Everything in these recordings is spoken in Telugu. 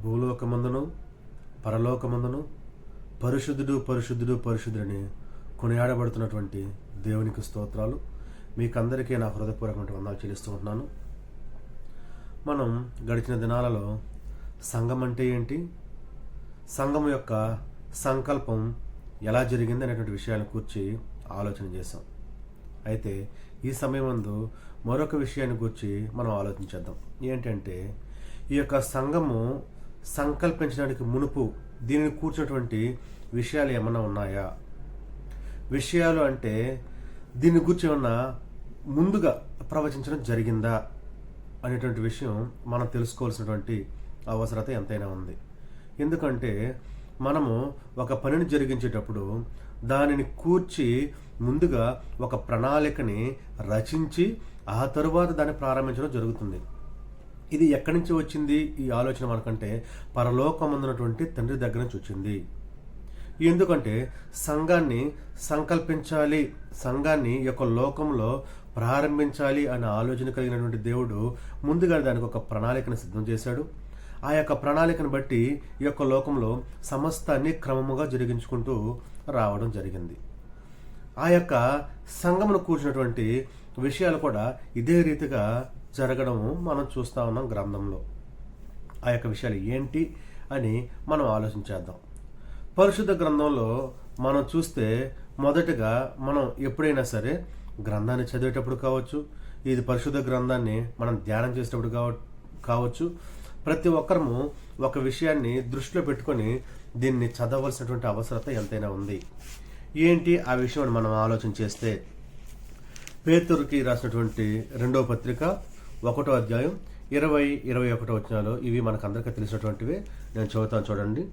భూలోకమందును పరలోకమందును పరిశుద్ధుడు పరిశుద్ధుడు పరిశుద్ధుడని కొనియాడబడుతున్నటువంటి దేవునికి స్తోత్రాలు. మీకందరికీ నా హృదయపూర్వకమైన వందనాలు చెల్లిస్తూ ఉంటున్నాను. మనం గడిచిన దినాలలో సంఘం అంటే ఏంటి, సంఘం యొక్క సంకల్పం ఎలా జరిగింది అనేటువంటి విషయాన్ని గురించి ఆలోచన చేశాం. అయితే ఈ సమయమందు మరొక విషయాన్ని గురించి మనం ఆలోచించేద్దాం. ఏంటంటే ఈ యొక్క సంఘము సంకల్పించడానికి మునుపు దీనిని కూర్చున్నటువంటి విషయాలు ఏమన్నా ఉన్నాయా? విషయాలు అంటే దీని గురించి ఏమన్నా ముందుగా ప్రవచించడం జరిగిందా అనేటువంటి విషయం మనం తెలుసుకోవాల్సినటువంటి అవసరత ఎంతైనా ఉంది. ఎందుకంటే మనము ఒక పనిని జరిగించేటప్పుడు దానిని కూర్చి ముందుగా ఒక ప్రణాళికని రచించి ఆ తరువాత దాన్ని ప్రారంభించడం జరుగుతుంది. ఇది ఎక్కడి నుంచి వచ్చింది ఈ ఆలోచన మనకంటే పరలోకమందున్నటువంటి తండ్రి దగ్గర నుంచి వచ్చింది. ఎందుకంటే సంఘాన్ని సంకల్పించాలి, సంఘాన్ని యొక్క లోకంలో ప్రారంభించాలి అనే ఆలోచన కలిగినటువంటి దేవుడు ముందుగా దానికి ఒక ప్రణాళికను సిద్ధం చేశాడు. ఆ యొక్క ప్రణాళికను బట్టి ఈ యొక్క లోకంలో సమస్తాన్ని క్రమముగా జరిగించుకుంటూ రావడం జరిగింది. ఆ యొక్క సంఘమును కూర్చున్నటువంటి విషయాలు కూడా ఇదే రీతిగా జరగడము మనం చూస్తూ ఉన్నాం గ్రంథంలో. ఆ యొక్క విషయాలు ఏంటి అని మనం ఆలోచించేద్దాం. పరిశుద్ధ గ్రంథంలో మనం చూస్తే మొదటగా మనం ఎప్పుడైనా సరే గ్రంథాన్ని చదివేటప్పుడు కావచ్చు, ఇది పరిశుద్ధ గ్రంథాన్ని మనం ధ్యానం చేసేటప్పుడు కావచ్చు, ప్రతి ఒక్కరము ఒక విషయాన్ని దృష్టిలో పెట్టుకొని దీన్ని చదవలసినటువంటి అవసరత ఎంతైనా ఉంది. ఏంటి ఆ విషయం మనం ఆలోచన చేస్తే, పేతురుకి రాసినటువంటి 2వ పత్రిక 1వ అధ్యాయం 20-21 వచనాలు ఇవి మనకు అందరికీ తెలిసినటువంటివి. నేను చదువుతాను చూడండి.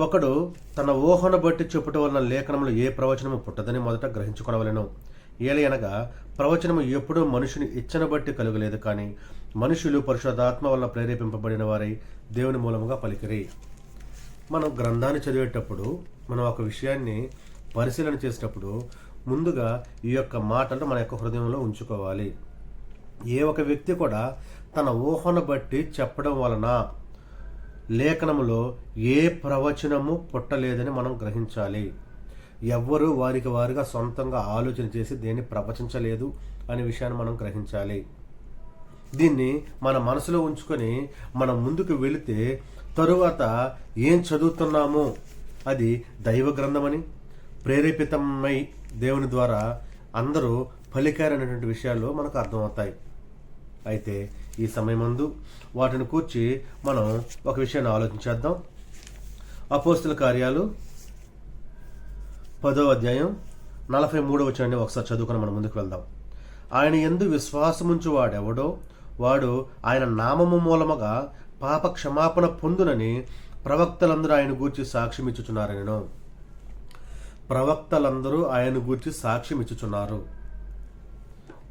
ఒకడు తన ఊహను బట్టి చెప్పుట వలన లేఖనములు ఏ ప్రవచనము పుట్టదని మొదట గ్రహించుకొనవలెను. ఏలయనగా ప్రవచనము ఎప్పుడూ మనుషుని ఇచ్చను బట్టి కలుగలేదు, కానీ మనుషులు పరిశుద్ధాత్మ వలన ప్రేరేపింపబడిన వారై దేవుని మూలముగా పలికిరి. మనం గ్రంథాన్ని చదివేటప్పుడు, మనం ఒక విషయాన్ని పరిశీలన చేసేటప్పుడు ముందుగా ఈ యొక్క మాటలు మన యొక్క హృదయంలో ఉంచుకోవాలి. ఏ ఒక వ్యక్తి కూడా తన ఊహను బట్టి చెప్పడం వలన లేఖనములో ఏ ప్రవచనము పుట్టలేదని మనం గ్రహించాలి. ఎవ్వరూ వారికి వారుగా సొంతంగా ఆలోచన చేసి దేన్ని ప్రవచించలేదు అనే విషయాన్ని మనం గ్రహించాలి. దీన్ని మన మనసులో ఉంచుకొని మనం ముందుకు వెళితే తరువాత ఏం చదువుతున్నామో అది దైవ గ్రంథమని, ప్రేరేపితమై దేవుని ద్వారా అందరూ పలికారనేటువంటి విషయాలు మనకు అర్థమవుతాయి. అయితే ఈ సమయమందు వాటిని కూర్చి మనం ఒక విషయాన్ని ఆలోచించేద్దాం. అపోస్తుల కార్యాలు 10వ అధ్యాయం 43వ వచనాన్ని ఒకసారి చదువుకొని మనం ముందుకు వెళ్దాం. ఆయన యందు విశ్వాసముంచు వాడెవడో వాడు ఆయన నామము మూలముగా పాప క్షమాపణ పొందునని ప్రవక్తలందరూ ఆయన గూర్చి సాక్ష్యం ఇచ్చుచున్నారని. ప్రవక్తలందరూ ఆయన గూర్చి సాక్ష్యం ఇచ్చుచున్నారు.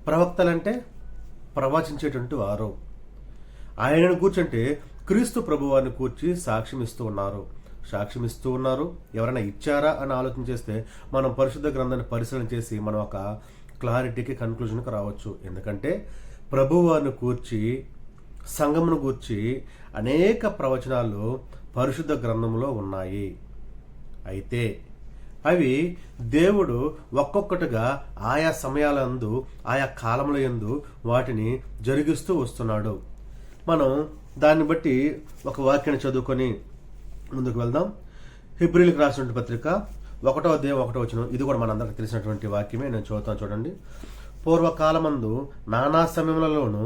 ప్రవక్తలంటే ప్రవచించేటువంటి వారు. ఆయనను కూర్చుంటే క్రీస్తు ప్రభువారిని కూర్చి సాక్ష్యం ఇస్తూ ఉన్నారు. ఎవరైనా ఇచ్చారా అని ఆలోచన చేస్తే మనం పరిశుద్ధ గ్రంథాన్ని పరిశీలన చేసి మనం ఒక క్లారిటీకి కన్క్లూజన్కి రావచ్చు. ఎందుకంటే ప్రభువారిని కూర్చి, సంఘమును గూర్చి అనేక ప్రవచనాలు పరిశుద్ధ గ్రంథంలో ఉన్నాయి. అయితే అవి దేవుడు ఒక్కొక్కటిగా ఆయా సమయాలందు, ఆయా కాలముల యందు వాటిని జరిగిస్తూ వస్తున్నాడు. మనం దాన్ని బట్టి ఒక వాక్యాన్ని చదువుకొని ముందుకు వెళ్దాం. హెబ్రీయులకు రాసినటువంటి పత్రిక 1వ అధ్యాయం 1వ వచనం, ఇది కూడా మనందరికీ తెలిసినటువంటి వాక్యమే. నేను చదువుతాను చూడండి. పూర్వకాలమందు నానా సమయములలోనూ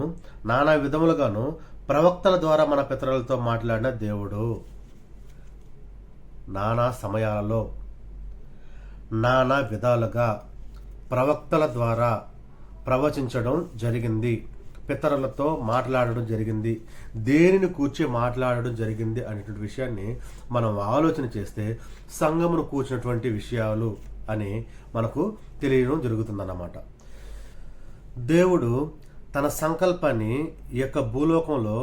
నానా విధములుగాను ప్రవక్తల ద్వారా మన పితరులతో మాట్లాడిన దేవుడు. నానా సమయాలలో నానా విధాలుగా ప్రవక్తల ద్వారా ప్రవచించడం జరిగింది, పితరులతో మాట్లాడడం జరిగింది, దేనిని కూర్చి మాట్లాడడం జరిగింది అనేటువంటి విషయాన్ని మనం ఆలోచన చేస్తే సంఘమును కూర్చున్నటువంటి విషయాలు అని మనకు తెలియడం జరుగుతుందన్నమాట. దేవుడు తన సంకల్పాన్ని ఈ యొక్క భూలోకంలో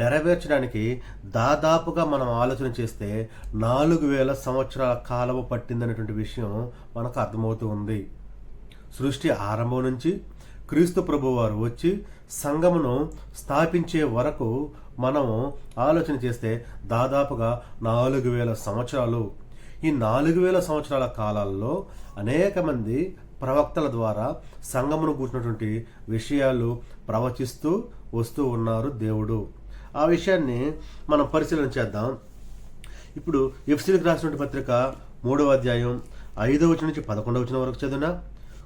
నెరవేర్చడానికి దాదాపుగా మనం ఆలోచన చేస్తే 4000 సంవత్సరాల కాలము పట్టిందనేటువంటి విషయం మనకు అర్థమవుతూ ఉంది. సృష్టి ఆరంభం నుంచి క్రీస్తు ప్రభువారు వచ్చి సంఘమును స్థాపించే వరకు మనము ఆలోచన చేస్తే దాదాపుగా 4000 సంవత్సరాలు. ఈ 4000 సంవత్సరాల కాలాల్లో అనేక మంది ప్రవక్తల ద్వారా సంఘమును కూర్చున్నటువంటి విషయాలు ప్రవచిస్తూ వస్తూ ఉన్నారు దేవుడు. ఆ విషయాన్ని మనం పరిశీలన చేద్దాం. ఇప్పుడు ఎఫెసీయులకు రాసినటువంటి పత్రిక 3వ అధ్యాయం 5వ వచనం నుంచి 11వ వచనం వరకు చదివిన,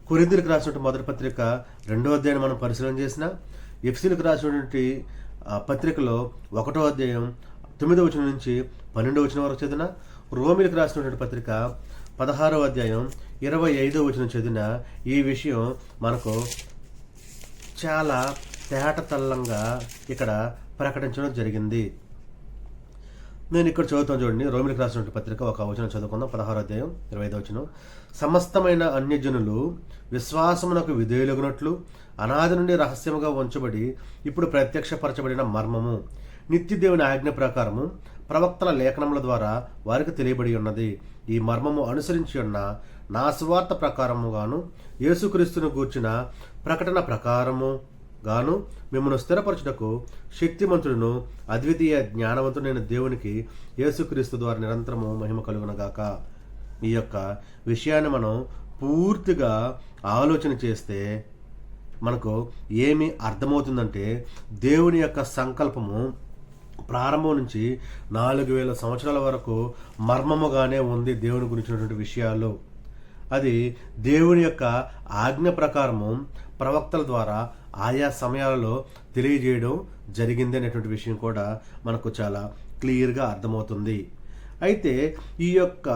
కొరింథీయులకు రాసినటువంటి మొదటి పత్రిక 2వ అధ్యాయాన్ని మనం పరిశీలన చేసిన, ఎఫెసీయులకు రాసినటువంటి పత్రికలో 1వ అధ్యాయం 9వ వచనం నుంచి 12వ వచనం వరకు చదివిన, రోమీయులకు రాసినటువంటి పత్రిక 16వ అధ్యాయం 25వ వచనం చదివిన ఈ విషయం మనకు చాలా తేటతల్లంగా ఇక్కడ ప్రకటించడం జరిగింది. నేను ఇక్కడ చదువుతాను చూడండి. రోమిలకు రాసినటువంటి పత్రిక ఒక వచనం చదువుకుందాం. 16వ అధ్యాయం 25వ వచనం. సమస్తమైన అన్యజనులు విశ్వాసమునకు విధేయులగునట్లు అనాది నుండి రహస్యముగా ఉంచబడి ఇప్పుడు ప్రత్యక్షపరచబడిన మర్మము నిత్య దేవుని ఆజ్ఞ ప్రకారము ప్రవక్తల లేఖనముల ద్వారా వారికి తెలియబడి ఉన్నది. ఈ మర్మము అనుసరించి ఉన్న నా సువార్త ప్రకారముగాను యేసుక్రీస్తును గూర్చిన ప్రకటన ప్రకారము గాను మిమ్మల్ని స్థిరపరచుటకు శక్తిమంతుడును అద్వితీయ జ్ఞానవంతుడైన దేవునికి యేసుక్రీస్తు ద్వారా నిరంతరము మహిమ కలుగునగాక. ఈ యొక్క విషయాన్ని మనం పూర్తిగా ఆలోచన చేస్తే మనకు ఏమి అర్థమవుతుందంటే, దేవుని యొక్క సంకల్పము ప్రారంభం నుంచి 4000 సంవత్సరాల వరకు మర్మముగానే ఉంది దేవుని గురించినటువంటి విషయాలు. అది దేవుని యొక్క ఆజ్ఞ ప్రకారము ప్రవక్తల ద్వారా ఆయా సమయాలలో తెలియజేయడం జరిగింది అనేటువంటి విషయం కూడా మనకు చాలా క్లియర్గా అర్థమవుతుంది. అయితే ఈ యొక్క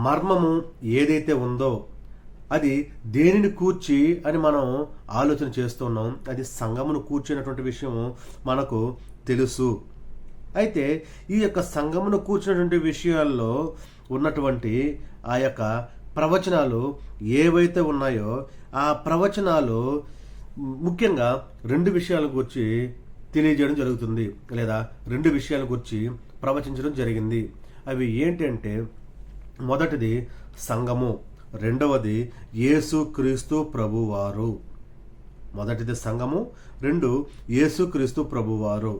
మర్మము ఏదైతే ఉందో అది దేనిని కూర్చి అని మనం ఆలోచన చేస్తున్నాం. అది సంఘమును కూర్చున్నటువంటి విషయం మనకు తెలుసు. అయితే ఈ యొక్క సంఘమును కూర్చున్నటువంటి విషయాల్లో ఉన్నటువంటి ఆ యొక్క ప్రవచనాలు ఏవైతే ఉన్నాయో ఆ ప్రవచనాలు ముఖ్యంగా 2 విషయాల గురించి తెలియజేయడం జరుగుతుంది, లేదా 2 విషయాల గురించి ప్రవచించడం జరిగింది. అవి ఏంటంటే, మొదటిది సంఘము, రెండవది యేసుక్రీస్తు ప్రభువారు. మొదటిది సంఘము, 2 యేసుక్రీస్తు ప్రభువారు.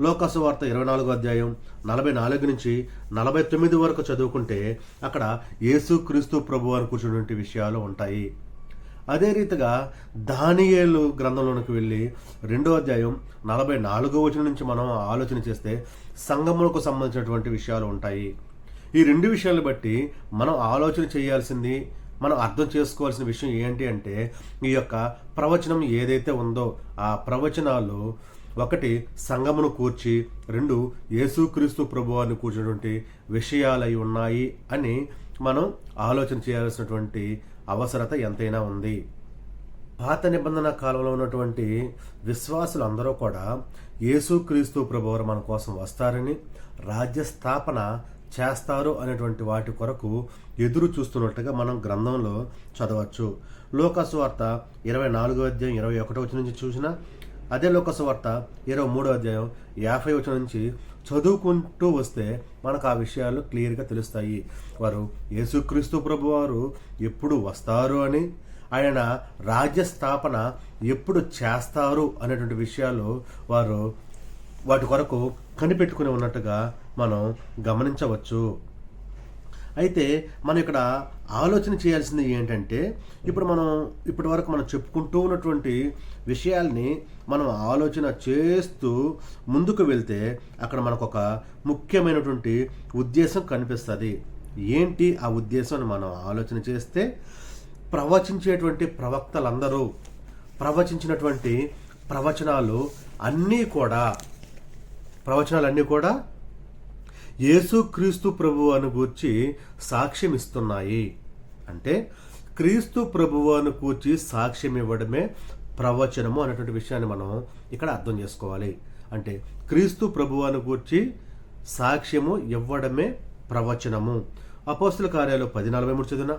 లోకాసు వార్త 24వ అధ్యాయం 44 నుంచి 49 వరకు చదువుకుంటే అక్కడ యేసుక్రీస్తు ప్రభువారు కూర్చున్నటువంటి విషయాలు ఉంటాయి. అదే రీతిగా దానియేలు గ్రంథంలోనికి వెళ్ళి 2వ అధ్యాయం 44వ వచనం నుంచి మనం ఆలోచన చేస్తే సంఘములకు సంబంధించినటువంటి విషయాలు ఉంటాయి. ఈ 2 విషయాలను బట్టి మనం ఆలోచన చేయాల్సింది, మనం అర్థం చేసుకోవాల్సిన విషయం ఏంటి అంటే, ఈ యొక్క ప్రవచనం ఏదైతే ఉందో ఆ ప్రవచనాలు 1 సంఘమును కూర్చి, 2 యేసుక్రీస్తు ప్రభువారిని కూర్చున్నటువంటి విషయాలై ఉన్నాయి అని మనం ఆలోచన చేయాల్సినటువంటి అవసరత ఎంతైనా ఉంది. పాత నిబంధన కాలంలో ఉన్నటువంటి విశ్వాసులు అందరూ కూడా యేసుక్రీస్తు ప్రభువారు మన కోసం వస్తారని, రాజ్య స్థాపన చేస్తారు అనేటువంటి వాటి కొరకు ఎదురు చూస్తున్నట్టుగా మనం గ్రంథంలో చదవచ్చు. లోకాసు వార్త 24వ అధ్యాయం 21వ వచనం నుంచి చూసినా, అదే లోకాసు వార్త 23వ అధ్యాయం 50వ వచనం నుంచి చదువుకుంటూ వస్తే మనకు ఆ విషయాలు క్లియర్గా తెలుస్తాయి. వారు యేసుక్రీస్తు ప్రభువారు ఎప్పుడు వస్తారు అని, ఆయన రాజ్య స్థాపన ఎప్పుడు చేస్తారు అనేటువంటి విషయాలు వారు వాటి కొరకు కనిపెట్టుకుని ఉన్నట్టుగా మనం గమనించవచ్చు. అయితే మనం ఇక్కడ ఆలోచన చేయాల్సింది ఏంటంటే, ఇప్పటి వరకు మనం చెప్పుకుంటూ ఉన్నటువంటి విషయాల్ని మనం ఆలోచన చేస్తూ ముందుకు వెళ్తే అక్కడ మనకు ఒక ముఖ్యమైనటువంటి ఉద్దేశం కనిపిస్తుంది. ఏంటి ఆ ఉద్దేశం అని మనం ఆలోచన చేస్తే, ప్రవచించేటువంటి ప్రవక్తలందరూ ప్రవచించినటువంటి ప్రవచనాలన్నీ కూడా యేసుక్రీస్తు ప్రభువును గూర్చి సాక్ష్యం ఇస్తున్నాయి. అంటే క్రీస్తు ప్రభువును గూర్చి సాక్ష్యం ఇవ్వడమే ప్రవచనము అనేటువంటి విషయాన్ని మనం ఇక్కడ అర్థం చేసుకోవాలి. అంటే క్రీస్తు ప్రభువును గూర్చి సాక్ష్యము ఇవ్వడమే ప్రవచనము. అపోస్తుల కార్యాలు 10:43 చదివిన,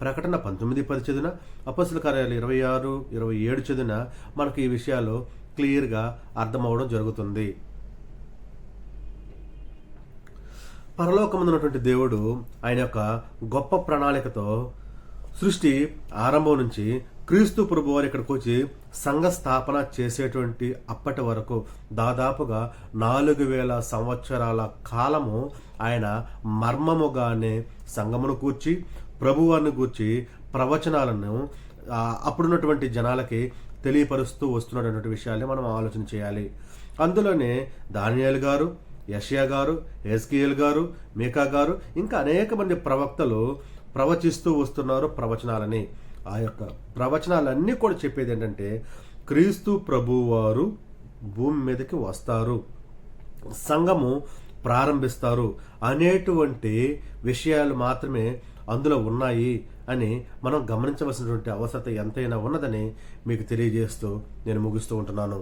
ప్రకటన 19:10 చదివిన, అపోస్తుల కార్యాలు 26-27 చదివిన మనకు ఈ విషయాలు క్లియర్గా అర్థమవడం జరుగుతుంది. పరలోకమున్నటువంటి దేవుడు ఆయన యొక్క గొప్ప ప్రణాళికతో సృష్టి ఆరంభం నుంచి క్రీస్తు ప్రభువారు ఇక్కడికి వచ్చి సంఘ స్థాపన చేసేటువంటి అప్పటి వరకు దాదాపుగా 4000 సంవత్సరాల కాలము ఆయన మర్మముగానే సంఘమును కూర్చి ప్రభువారిని గూర్చి ప్రవచనాలను అప్పుడున్నటువంటి జనాలకి తెలియపరుస్తూ వస్తున్నటువంటి విషయాల్ని మనం ఆలోచన చేయాలి. అందులోనే దానియేలు గారు, యెషయా గారు, హెజ్కీయేలు గారు, మీకా గారు, ఇంకా అనేక మంది ప్రవక్తలు ప్రవచిస్తూ వస్తున్నారు ప్రవచనాలని. ఆ యొక్క ప్రవచనాలన్నీ కూడా చెప్పేది ఏంటంటే క్రీస్తు ప్రభువారు భూమి మీదకి వస్తారు, సంఘము ప్రారంభిస్తారు అనేటువంటి విషయాలు మాత్రమే అందులో ఉన్నాయి అని మనం గమనించవలసినటువంటి అవసరత ఎంతైనా ఉన్నదని మీకు తెలియజేస్తూ నేను ముగిస్తూ ఉంటున్నాను.